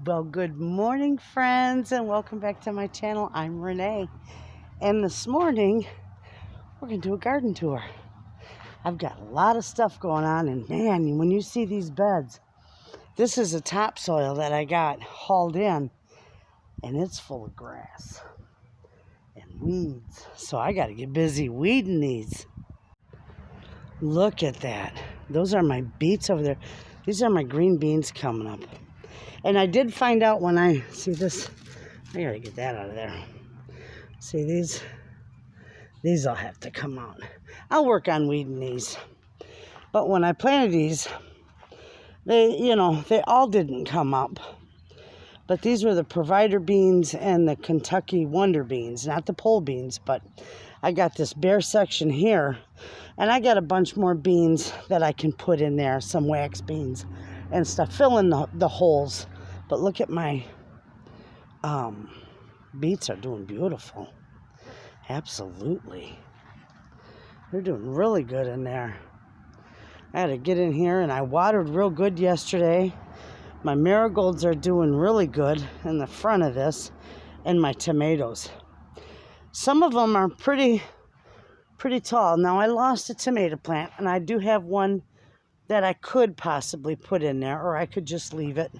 Well, good morning, friends, and welcome back to my channel. I'm Renee, and this morning we're going to do a garden tour. I've got a lot of stuff going on, and man, when you see these beds, this is a topsoil that I got hauled in, and it's full of grass and weeds, so I got to get busy weeding these. Look at that. Those are my beets over there. These are my green beans coming up. And I did find out when I see this, I gotta get that out of there. See these all have to come out. I'll work on weeding these. But when I planted these, they all didn't come up. But these were the provider beans and the Kentucky Wonder beans, not the pole beans, but I got this bare section here, and I got a bunch more beans that I can put in there, some wax beans and stuff, fill in the holes. But look at my beets are doing beautiful. Absolutely. They're doing really good in there. I had to get in here, and I watered real good yesterday. My marigolds are doing really good in the front of this, and my tomatoes. Some of them are pretty tall. Now, I lost a tomato plant, and I do have one that I could possibly put in there, or I could just leave it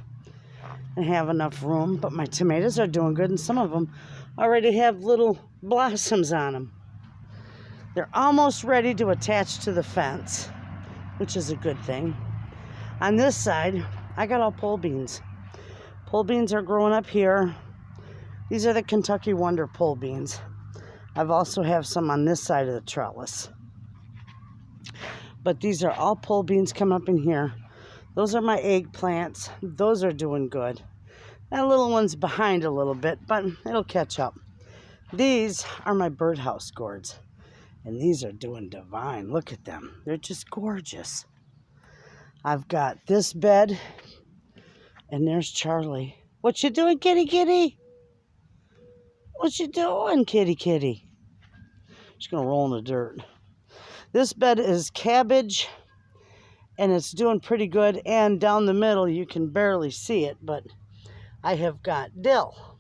and have enough room. But my tomatoes are doing good, and some of them already have little blossoms on them. They're almost ready to attach to the fence, which is a good thing. On this side, I got all pole beans. Pole beans are growing up here. These are the Kentucky Wonder pole beans. I've also have some on this side of the trellis. But these are all pole beans coming up in here. Those are my eggplants. Those are doing good. That little one's behind a little bit, but it'll catch up. These are my birdhouse gourds, and these are doing divine. Look at them. They're just gorgeous. I've got this bed, and there's Charlie. What you doing, kitty kitty? What you doing, kitty kitty? She's going to roll in the dirt. This bed is cabbage, and it's doing pretty good. And down the middle, you can barely see it, but I have got dill.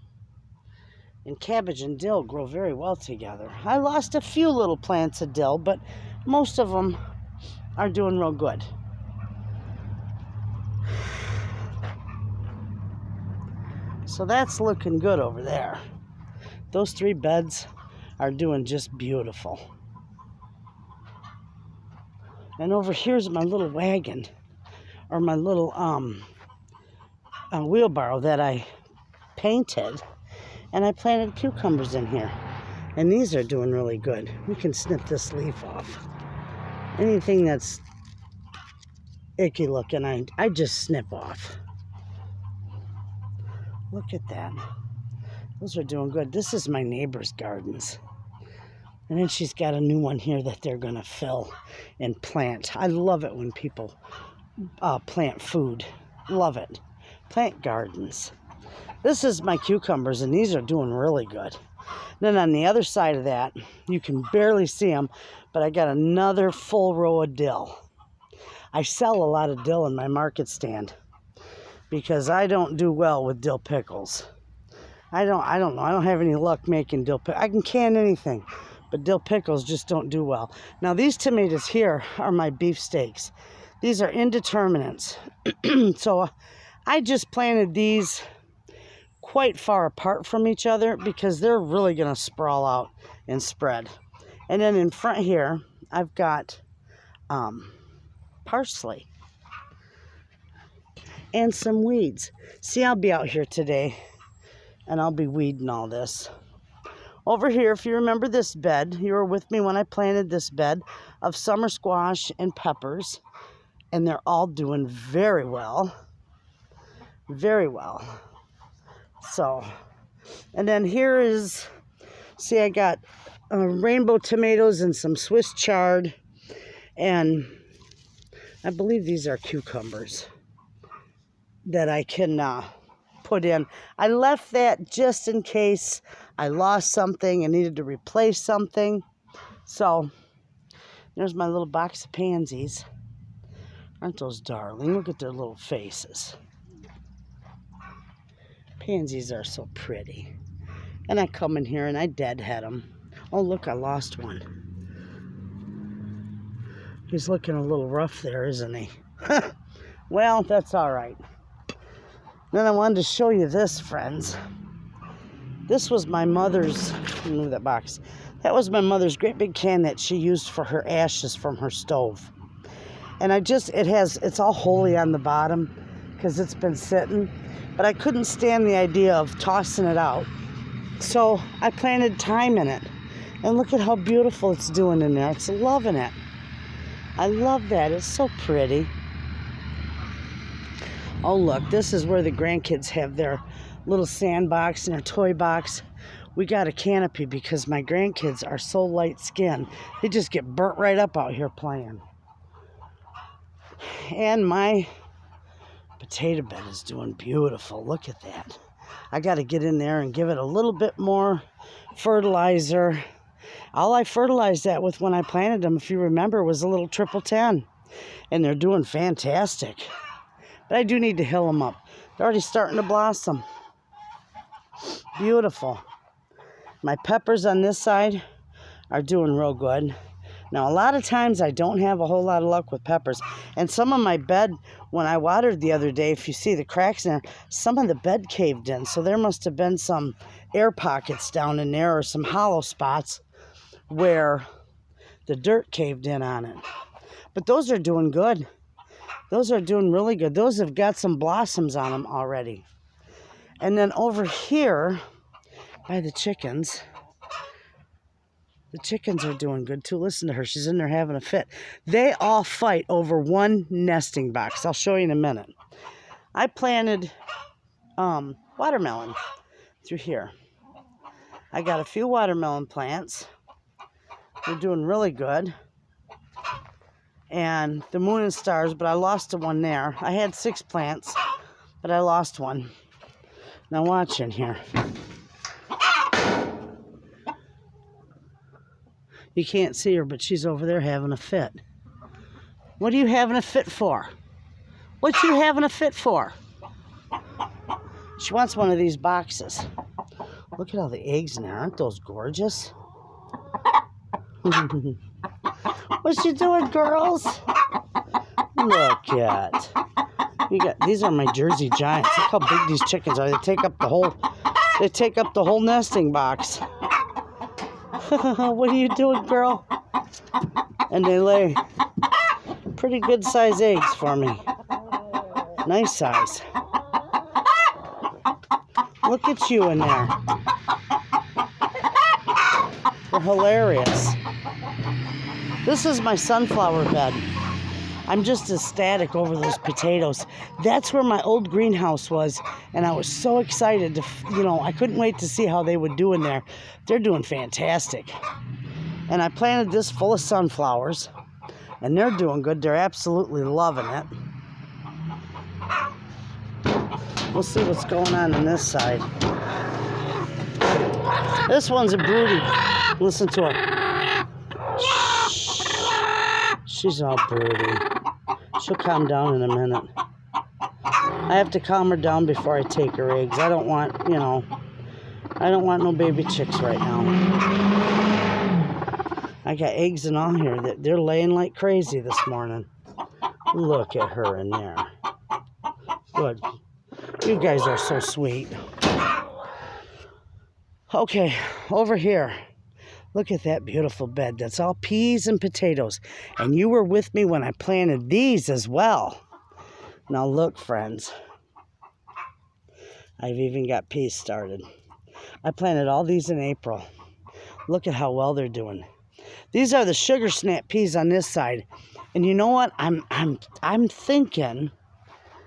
And cabbage and dill grow very well together. I lost a few little plants of dill, but most of them are doing real good. So that's looking good over there. Those three beds are doing just beautiful. And over here's my little wagon, or my little wheelbarrow that I painted, and I planted cucumbers in here, and these are doing really good. We can snip this leaf off. Anything that's icky looking, I just snip off. Look at that. Those are doing good. This is my neighbor's gardens. And then she's got a new one here that they're going to fill and plant. I love it when people plant food. Love it. Plant gardens. This is my cucumbers, and these are doing really good. Then on the other side of that, you can barely see them, but I got another full row of dill. I sell a lot of dill in my market stand because I don't do well with dill pickles. I don't know. I don't have any luck making dill pickles. I can can anything, but dill pickles just don't do well. Now, these tomatoes here are my beefsteaks. These are indeterminates. So I just planted these quite far apart from each other because they're really going to sprawl out and spread. And then in front here, I've got parsley and some weeds. See, I'll be out here today, and I'll be weeding all this. Over here, if you remember this bed, you were with me when I planted this bed of summer squash and peppers, and they're all doing very well. Very well. So, and then here is, see, I got rainbow tomatoes and some Swiss chard, and I believe these are cucumbers that I can put in. I left that just in case I lost something and needed to replace something. So there's my little box of pansies. Aren't those darling? Look at their little faces. Pansies are so pretty. And I come in here and I deadhead them. Oh, look, I lost one. He's looking a little rough there, isn't he? Well, that's all right. Then I wanted to show you this, friends. This was my mother's, move that box. That was my mother's great big can that she used for her ashes from her stove. And it's all holy on the bottom because it's been sitting. But I couldn't stand the idea of tossing it out. So I planted thyme in it. And look at how beautiful it's doing in there. It's loving it. I love that. It's so pretty. Oh, look, this is where the grandkids have their little sandbox and their toy box. We got a canopy because my grandkids are so light-skinned. They just get burnt right up out here playing. And my potato bed is doing beautiful. Look at that. I got to get in there and give it a little bit more fertilizer. All I fertilized that with when I planted them, if you remember, was a little 1010. And they're doing fantastic. But I do need to hill them up. They're already starting to blossom. Beautiful. My peppers on this side are doing real good. Now, a lot of times I don't have a whole lot of luck with peppers. And some of my bed, when I watered the other day, if you see the cracks in there, some of the bed caved in. So there must have been some air pockets down in there or some hollow spots where the dirt caved in on it. But those are doing good. Those are doing really good. Those have got some blossoms on them already. And then over here by the chickens are doing good too. Listen to her. She's in there having a fit. They all fight over one nesting box. I'll show you in a minute. I planted watermelon through here. I got a few watermelon plants. They're doing really good. And the moon and stars, but I lost the one there. I had 6 plants, but I lost one. Now watch in here. You can't see her, but she's over there having a fit. What are you having a fit for? What you having a fit for? She wants one of these boxes. Look at all the eggs in there. Aren't those gorgeous? What you doing, girls? Look at. These are my Jersey Giants. Look how big these chickens are. They take up the whole nesting box. What are you doing, girl? And they lay pretty good size eggs for me. Nice size. Look at you in there. They're hilarious. This is my sunflower bed. I'm just ecstatic over those potatoes. That's where my old greenhouse was, and I was so excited to, I couldn't wait to see how they would do in there. They're doing fantastic. And I planted this full of sunflowers, and they're doing good. They're absolutely loving it. We'll see what's going on this side. This one's a broody. Listen to her. She's all broody. She'll calm down in a minute. I have to calm her down before I take her eggs. I don't want, I don't want no baby chicks right now. I got eggs and all here that they're laying like crazy this morning. Look at her in there. Good. You guys are so sweet. Okay, over here. Look at that beautiful bed. That's all peas and potatoes. And you were with me when I planted these as well. Now look, friends. I've even got peas started. I planted all these in April. Look at how well they're doing. These are the sugar snap peas on this side. And you know what? I'm thinking,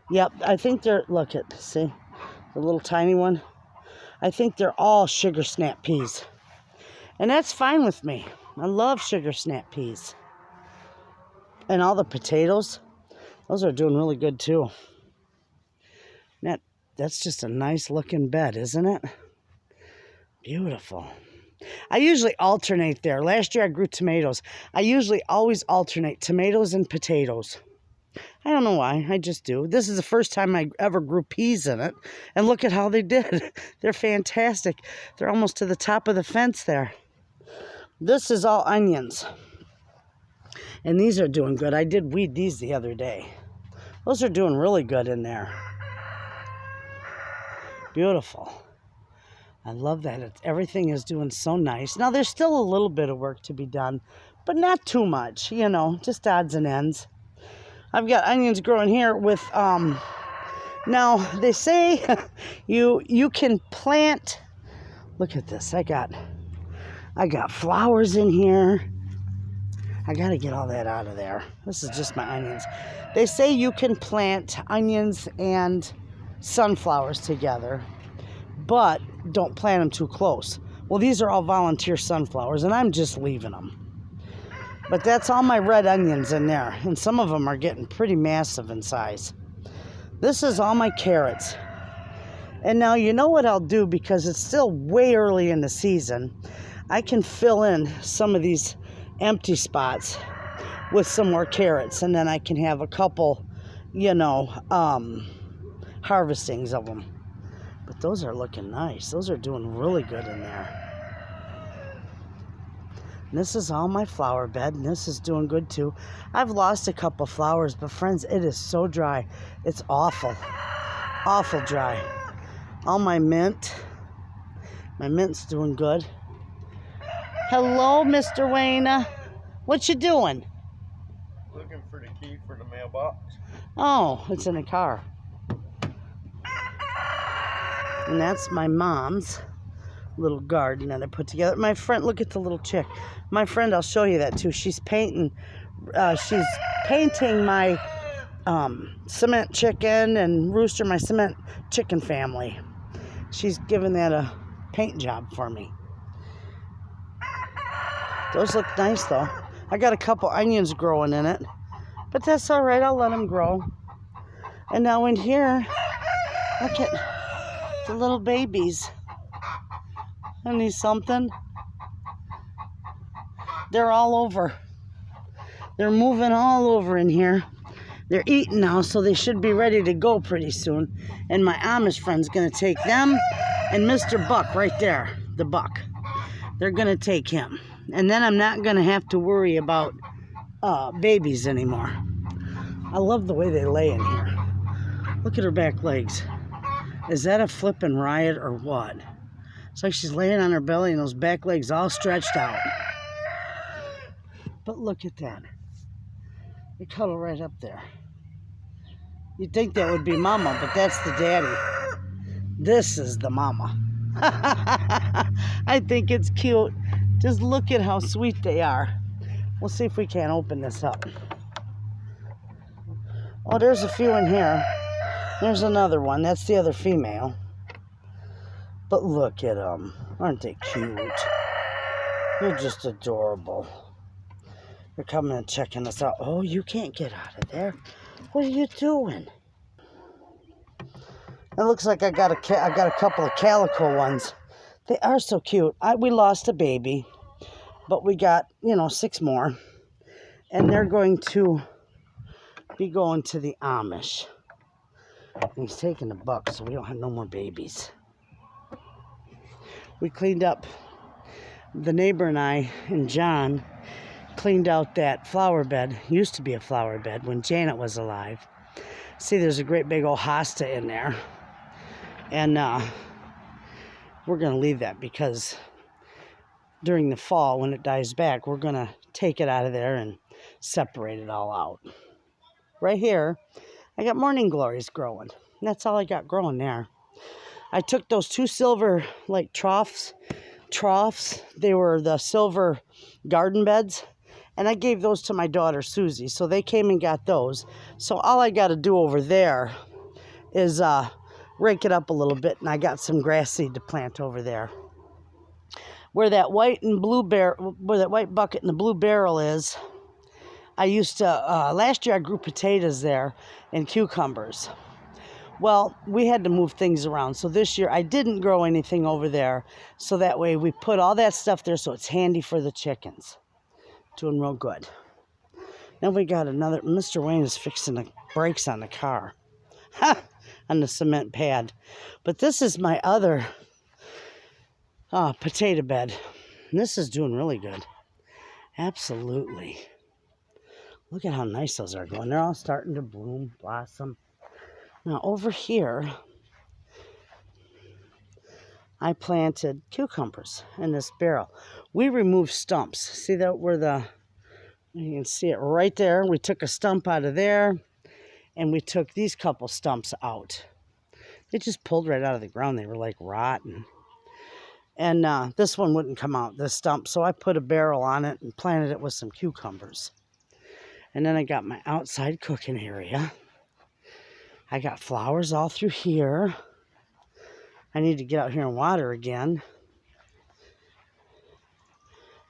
yep, I think they're, look at, see, the little tiny one. I think they're all sugar snap peas. And that's fine with me. I love sugar snap peas. And all the potatoes, those are doing really good too. That's just a nice looking bed, isn't it? Beautiful. I usually alternate there. Last year I grew tomatoes. I usually always alternate tomatoes and potatoes. I don't know why. I just do. This is the first time I ever grew peas in it. And look at how they did. They're fantastic. They're almost to the top of the fence there. This is all onions. And these are doing good. I did weed these the other day. Those are doing really good in there. Beautiful. I love that. Everything is doing so nice. Now, there's still a little bit of work to be done, but not too much, you know, just odds and ends. I've got onions growing here with, now they say you can plant, look at this, I got flowers in here. I got to get all that out of there. This is just my onions. They say you can plant onions and sunflowers together, but don't plant them too close. Well, these are all volunteer sunflowers, and I'm just leaving them. But that's all my red onions in there, and some of them are getting pretty massive in size. This is all my carrots. And now you know what I'll do, because it's still way early in the season. I can fill in some of these empty spots with some more carrots, and then I can have a couple, you know, harvestings of them. But those are looking nice. Those are doing really good in there. And this is all my flower bed, and this is doing good too. I've lost a couple flowers, but friends, it is so dry. It's awful. Awful dry. All my mint. My mint's doing good. Hello, Mr. Wayna. What you doing? Looking for the key for the mailbox. Oh, it's in a car. And that's my mom's little garden that I put together. My friend, look at the little chick. My friend, I'll show you that too. She's painting my cement chicken and rooster, my cement chicken family. She's giving that a paint job for me. Those look nice though. I got a couple onions growing in it, but that's all right. I'll let them grow. And now in here, look at the little babies. Isn't he something? They're all over. They're moving all over in here. They're eating now, so they should be ready to go pretty soon. And my Amish friend's going to take them and Mr. Buck right there, the buck. They're going to take him. And then I'm not going to have to worry about babies anymore. I love the way they lay in here. Look at her back legs. Is that a flippin' riot or what? It's like she's laying on her belly and those back legs all stretched out. But look at that. They cuddle right up there. You'd think that would be mama, but that's the daddy. This is the mama. I think it's cute. Just look at how sweet they are. We'll see if we can't open this up. Oh, there's a few in here. There's another one. That's the other female. But look at them. Aren't they cute? They're just adorable. They're coming and checking us out. Oh, you can't get out of there. What are you doing? It looks like I got a couple of calico ones. They are so cute. We lost a baby, but we got, 6 more. And they're going to be going to the Amish. And he's taking the buck, so we don't have no more babies. We cleaned up, the neighbor and I and John cleaned out that flower bed. Used to be a flower bed when Janet was alive. See, there's a great big old hosta in there. And we're going to leave that because during the fall, when it dies back, we're going to take it out of there and separate it all out. Right here, I got morning glories growing. That's all I got growing there. I took those 2 silver, troughs. They were the silver garden beds. And I gave those to my daughter, Susie. So they came and got those. So all I got to do over there is rake it up a little bit. And I got some grass seed to plant over there. Where that white bucket and the blue barrel is, I used to, last year I grew potatoes there and cucumbers. Well, we had to move things around. So this year I didn't grow anything over there. So that way we put all that stuff there so it's handy for the chickens. Doing real good. Then we got another, Mr. Wayne is fixing the brakes on the car. On the cement pad. But this is my other potato bed. And this is doing really good. Absolutely. Look at how nice those are going. They're all starting to bloom, blossom. Now over here, I planted cucumbers in this barrel. We removed stumps. See that where you can see it right there. We took a stump out of there, and we took these couple stumps out. They just pulled right out of the ground. They were like rotten. And this one wouldn't come out, this stump. So I put a barrel on it and planted it with some cucumbers. And then I got my outside cooking area. I got flowers all through here. I need to get out here and water again.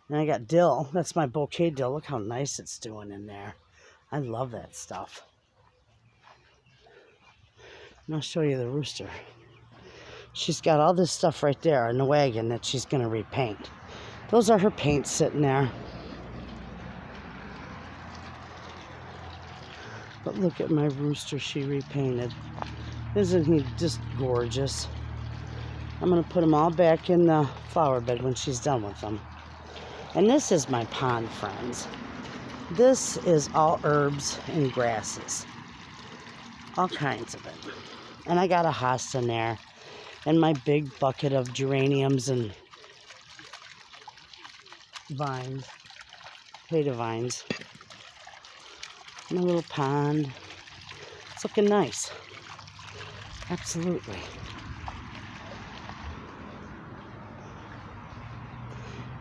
And I got dill. That's my bouquet dill. Look how nice it's doing in there. I love that stuff. And I'll show you the rooster. She's got all this stuff right there in the wagon that she's going to repaint. Those are her paints sitting there. But look at my rooster she repainted. Isn't he just gorgeous? I'm going to put them all back in the flower bed when she's done with them. And this is my pond, friends. This is all herbs and grasses. All kinds of it. And I got a hosta in there. And my big bucket of geraniums and vines. Potato vines. And a little pond. It's looking nice. Absolutely.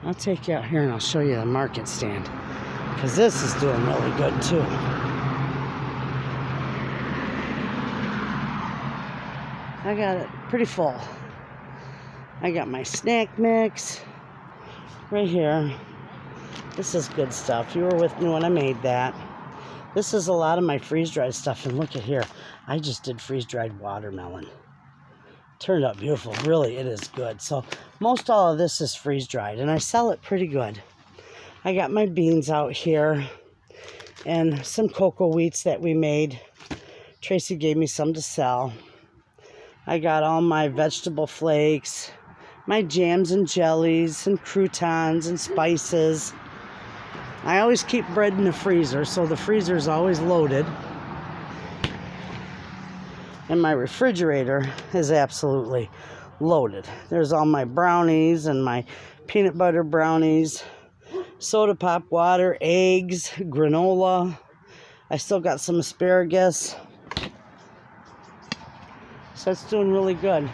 I'll take you out here and I'll show you the market stand. Because this is doing really good too. I got it pretty full. I got my snack mix right here. This is good stuff. You were with me when I made that. This is a lot of my freeze-dried stuff. And look at here. I just did freeze-dried watermelon. Turned out beautiful. Really, it is good. So most all of this is freeze-dried. And I sell it pretty good. I got my beans out here. And some cocoa wheats that we made. Tracy gave me some to sell. I got all my vegetable flakes. My jams and jellies and croutons and spices. I always keep bread in the freezer, so the freezer is always loaded. And my refrigerator is absolutely loaded. There's all my brownies and my peanut butter brownies, soda pop water, eggs, granola. I still got some asparagus. So it's doing really good.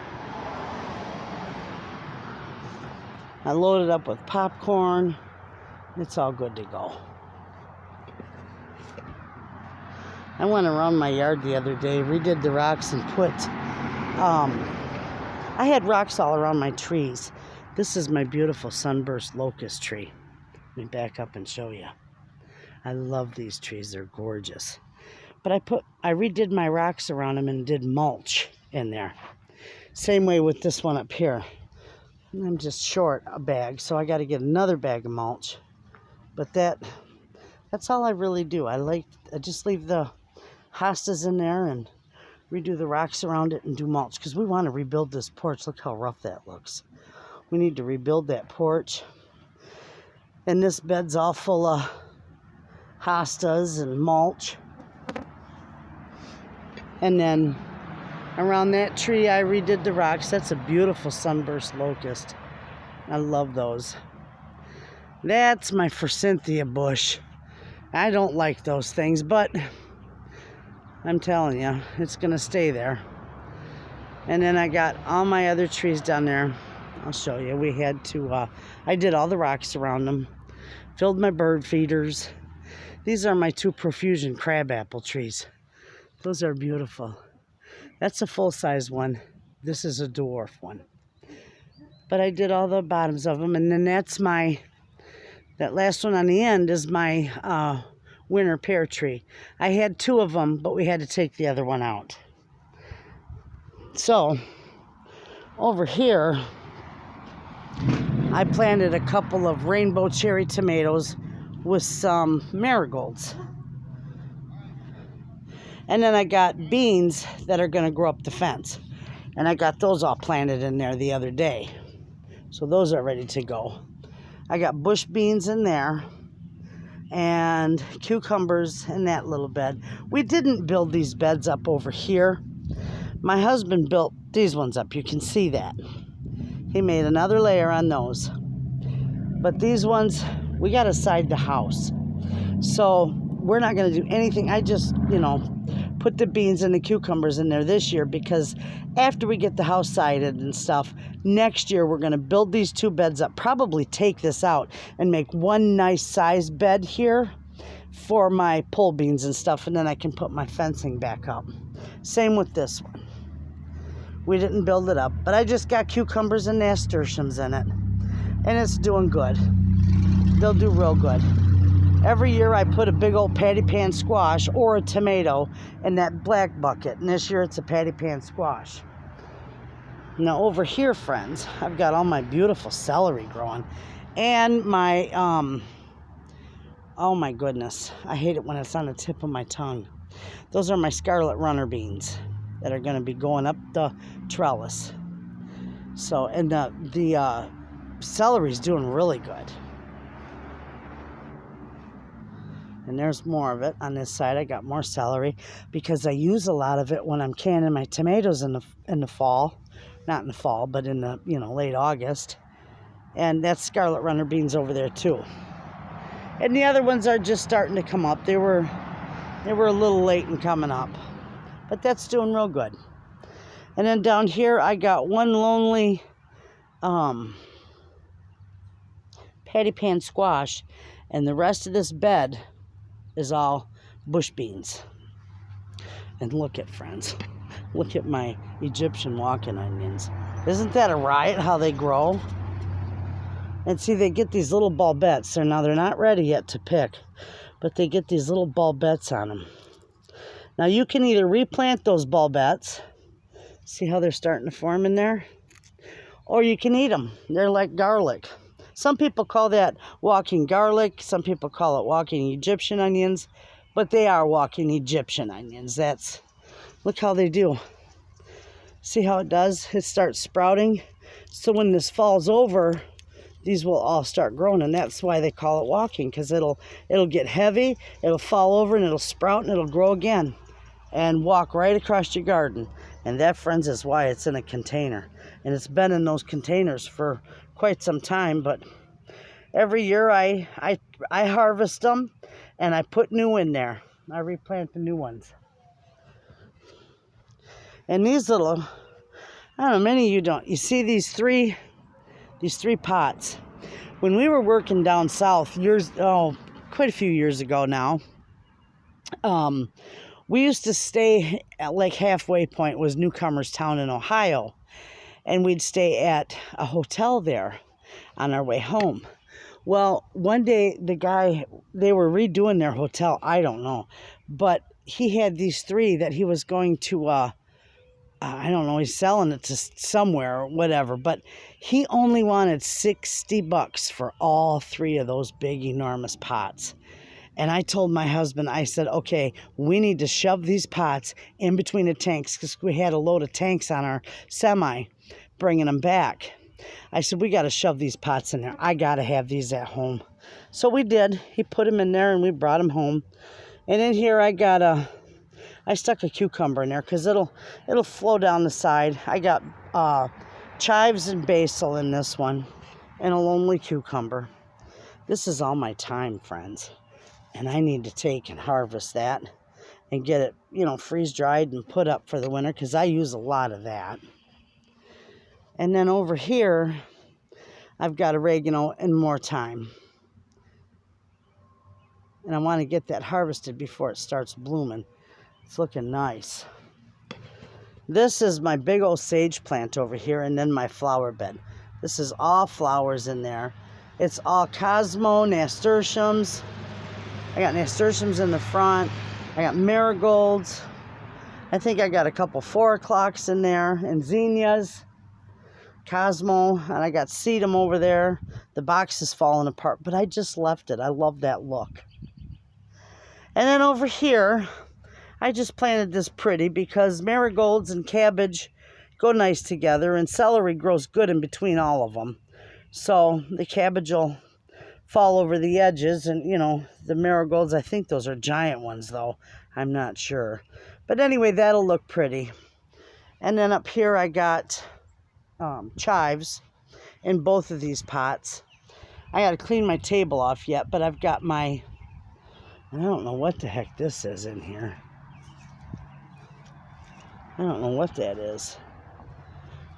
I loaded up with popcorn. It's all good to go. I went around my yard the other day, redid the rocks and put, I had rocks all around my trees. This is my beautiful sunburst locust tree. Let me back up and show you. I love these trees, they're gorgeous. But I redid my rocks around them and did mulch in there. Same way with this one up here. I'm just short a bag, so I got to get another bag of mulch. But that's all I really do. I just leave the hostas in there and redo the rocks around it and do mulch because we want to rebuild this porch. Look how rough that looks. We need to rebuild that porch. And this bed's all full of hostas and mulch. And then around that tree, I redid the rocks. That's a beautiful sunburst locust. I love those. That's my forsythia bush. I don't like those things, but I'm telling you, it's going to stay there. And then I got all my other trees down there. I'll show you. We had to, I did all the rocks around them. Filled my bird feeders. These are my 2 profusion crabapple trees. Those are beautiful. That's a full-size one. This is a dwarf one. But I did all the bottoms of them. And then that last one on the end is my winter pear tree. I had 2 of them, but we had to take the other one out. So, over here, I planted a couple of rainbow cherry tomatoes with some marigolds. And then I got beans that are going to grow up the fence. And I got those all planted in there the other day. So those are ready to go. I got bush beans in there and cucumbers in that little bed. We didn't build these beds up over here. My husband built these ones up. You can see that. He made another layer on those. But these ones, we got to side the house. So we're not going to do anything. I just, put the beans and the cucumbers in there this year because after we get the house sided and stuff, next year we're going to build these 2 beds up, probably take this out and make one nice size bed here for my pole beans and stuff, and then I can put my fencing back up. Same with this one. We didn't build it up, but I just got cucumbers and nasturtiums in it, and it's doing good. They'll do real good. Every year I put a big old patty pan squash or a tomato in that black bucket. And this year it's a patty pan squash. Now over here, friends, I've got all my beautiful celery growing. And my, oh my goodness, I hate it when it's on the tip of my tongue. Those are my scarlet runner beans that are going to be going up the trellis. So, and the celery's doing really good. And there's more of it on this side. I got more celery because I use a lot of it when I'm canning my tomatoes in the fall. Not in the fall, but in the, late August. And that's scarlet runner beans over there too. And the other ones are just starting to come up. They were a little late in coming up. But that's doing real good. And then down here I got one lonely patty pan squash, and the rest of this bed is all bush beans. And look at, friends, look at my Egyptian walking onions. Isn't that a riot how they grow? And see, they get these little bulbets. They're not ready yet to pick, but they get these little bulbets on them. Now you can either replant those bulbets, see how they're starting to form in there, or you can eat them. They're like garlic. Some people call that walking garlic. Some people call it walking Egyptian onions. But they are walking Egyptian onions. Look how they do. See how it does? It starts sprouting. So when this falls over, these will all start growing. And that's why they call it walking. Because it'll get heavy. It'll fall over and it'll sprout and it'll grow again. And walk right across your garden. And that, friends, is why it's in a container. And it's been in those containers for quite some time, but every year I harvest them and I put new in there. I replant the new ones. And these little, I don't know, many of you don't. You see these three pots. When we were working down south quite a few years ago now, we used to stay at like halfway point was Newcomers Town in Ohio. And we'd stay at a hotel there on our way home. Well, one day they were redoing their hotel. I don't know. But he had these 3 that he was going to, I don't know, he's selling it to somewhere or whatever. But he only wanted $60 for all 3 of those big, enormous pots. And I told my husband, I said, okay, we need to shove these pots in between the tanks because we had a load of tanks on our semi bringing them back. I said, we got to shove these pots in there. I got to have these at home. So we did. He put them in there and we brought them home. And in here I stuck a cucumber in there because it'll flow down the side. I got chives and basil in this one and a lonely cucumber. This is all my time, friends. And I need to take and harvest that and get it, freeze dried and put up for the winter because I use a lot of that. And then over here, I've got oregano and more thyme. And I want to get that harvested before it starts blooming. It's looking nice. This is my big old sage plant over here and then my flower bed. This is all flowers in there. It's all Cosmo, nasturtiums. I got nasturtiums in the front. I got marigolds. I think I got a couple 4 o'clocks in there and zinnias. Cosmo, and I got sedum over there. The box is falling apart, but I just left it. I love that look. And then over here, I just planted this pretty because marigolds and cabbage go nice together, and celery grows good in between all of them. So the cabbage will fall over the edges, and you know, the marigolds, I think those are giant ones though. I'm not sure. But anyway, that'll look pretty. And then up here I got chives in both of these pots. I got to clean my table off yet, but I've got my, I don't know what the heck this is in here. I don't know what that is.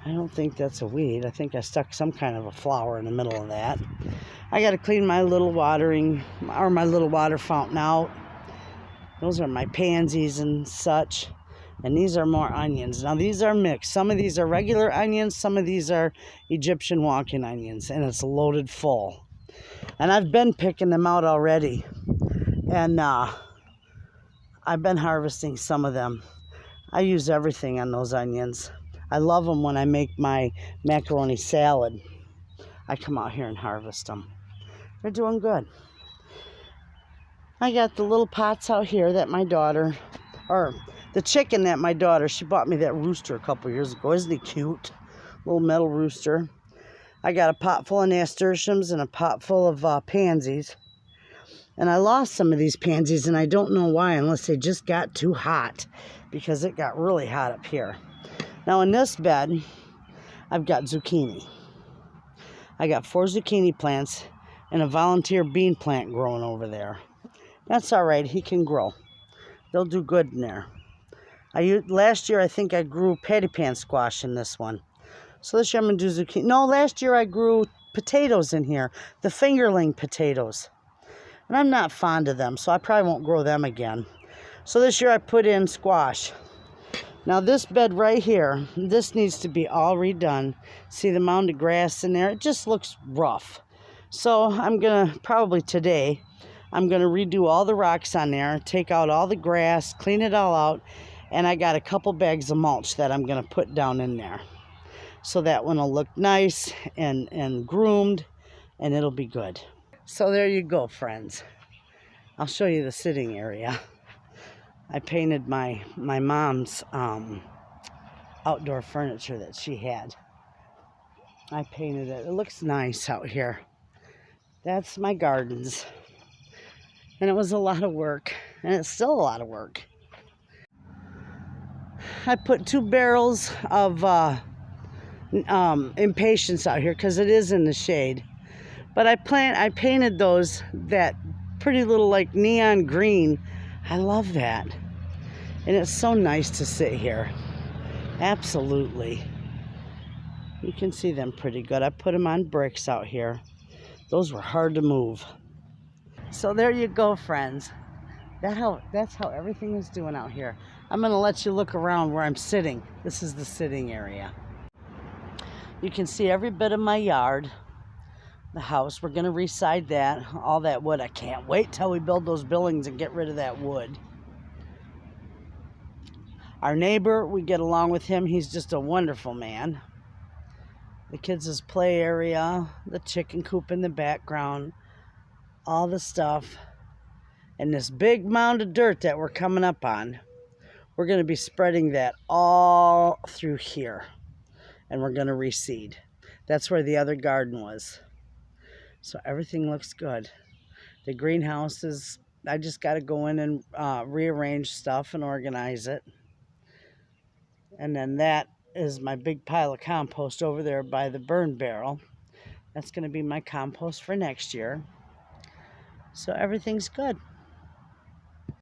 I don't think that's a weed. I think I stuck some kind of a flower in the middle of that. I got to clean my little watering, or my little water fountain out. Those are my pansies and such. And these are more onions. Now these are mixed. Some of these are regular onions. Some of these are Egyptian walking onions. And it's loaded full. And I've been picking them out already. And I've been harvesting some of them. I use everything on those onions. I love them when I make my macaroni salad. I come out here and harvest them. They're doing good. I got the little pots out here that my daughter, or the chicken that my daughter, she bought me that rooster a couple years ago. Isn't he cute? Little metal rooster. I got a pot full of nasturtiums and a pot full of pansies. And I lost some of these pansies, and I don't know why, unless they just got too hot, because it got really hot up here. Now in this bed, I've got zucchini. I got 4 zucchini plants and a volunteer bean plant growing over there. That's all right, he can grow. They'll do good in there. Last year I think I grew patty pan squash in this one. So this year I'm going to do zucchini. No, last year I grew potatoes in here, the fingerling potatoes. And I'm not fond of them, so I probably won't grow them again. So this year I put in squash. Now this bed right here, this needs to be all redone. See the mound of grass in there? It just looks rough. So I'm going to, probably today, I'm going to redo all the rocks on there, take out all the grass, clean it all out, and I got a couple bags of mulch that I'm going to put down in there. So that one will look nice and groomed, and it'll be good. So there you go, friends. I'll show you the sitting area. I painted my mom's outdoor furniture that she had. I painted it. It looks nice out here. That's my gardens. And it was a lot of work, and it's still a lot of work. I put 2 barrels of impatiens out here because it is in the shade. But I painted those that pretty little like neon green. I love that. And it's so nice to sit here. Absolutely. You can see them pretty good. I put them on bricks out here. Those were hard to move. So there you go, friends. That's how everything is doing out here. I'm going to let you look around where I'm sitting. This is the sitting area. You can see every bit of my yard. The house, we're going to reside that. All that wood. I can't wait till we build those buildings and get rid of that wood. Our neighbor, we get along with him. He's just a wonderful man. The kids' play area, the chicken coop in the background, all the stuff. And this big mound of dirt that we're coming up on, we're going to be spreading that all through here. And we're going to reseed. That's where the other garden was. So everything looks good. The greenhouse is, I just got to go in and rearrange stuff and organize it. And then that is my big pile of compost over there by the burn barrel. That's going to be my compost for next year. So everything's good.